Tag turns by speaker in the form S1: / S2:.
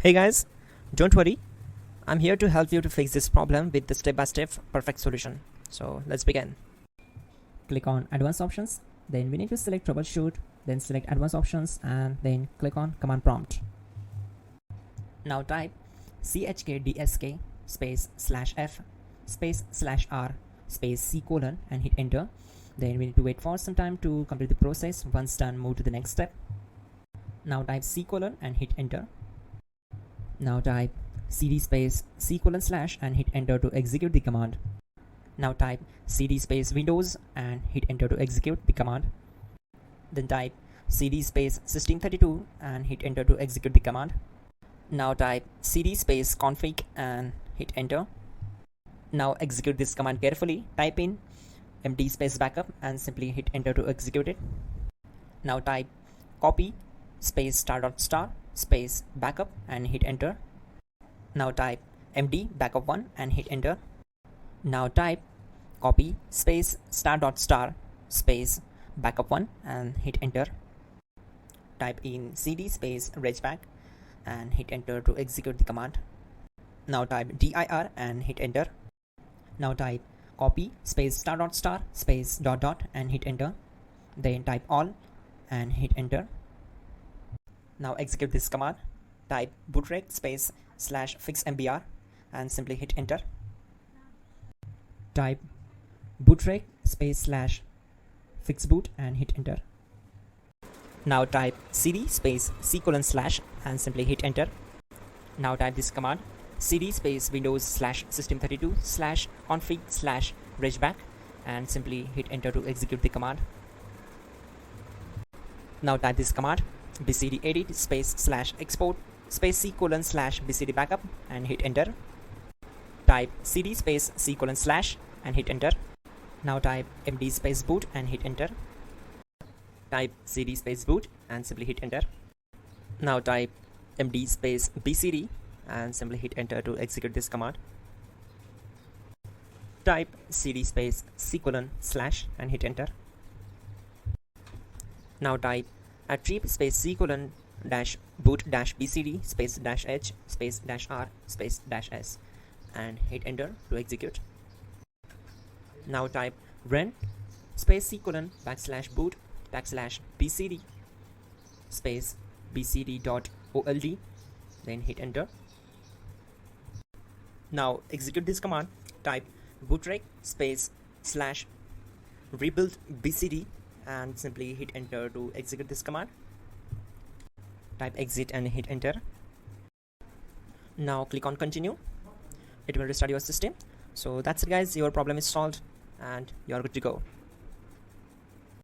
S1: Hey guys, don't worry, I'm here to help you to fix this problem with the step-by-step perfect solution. So let's begin. Click on Advanced Options, then we need to select Troubleshoot, then select Advanced Options and then click on Command Prompt. Now type chkdsk space /f space /r space c colon and hit enter. Then we need to wait for some time to complete the process. Once done, move to the next step. Now type c colon and hit enter. Now type cd space c colon / and hit enter to execute the command. Now type cd space Windows and hit enter to execute the command. Then type cd space system32 and hit enter to execute the command. Now type cd space config and hit enter. Now execute this command carefully. Type in md space backup and simply hit enter to execute it. Now type copy space *** space backup and hit enter. Now type md backup1 and hit enter. Now type copy space *** space backup1 and hit enter. Type in cd space regback and hit enter to execute the command. Now type dir and hit enter. Now type copy space *** space ... and hit enter. Then type all and hit enter. Now execute this command. Type bootrec space /fixmbr and simply hit enter. Type bootrec space /fixboot and hit enter. Now type cd space c colon / and simply hit enter. Now type this command cd space Windows /system32 /config /regback and simply hit enter to execute the command. Now type this command bcd edit space /export space c colon /bcd backup and hit enter. Type cd space c colon / and hit enter. Now type md space boot and hit enter. Type cd space boot and simply hit enter. Now type md space bcd and simply hit enter to execute this command. Type cd space c colon / and hit enter. Now type @reap space c colon -boot -bcd space -h space -r space -s and hit enter to execute. Now type run space c colon \boot \bcd space bcd.old then hit enter. Now execute this command. Type bootrec space /rebuild bcd and simply hit enter to execute this command. Type exit and hit enter. Now click on continue. It will restart your system. So that's it guys, your problem is solved and you are good to go.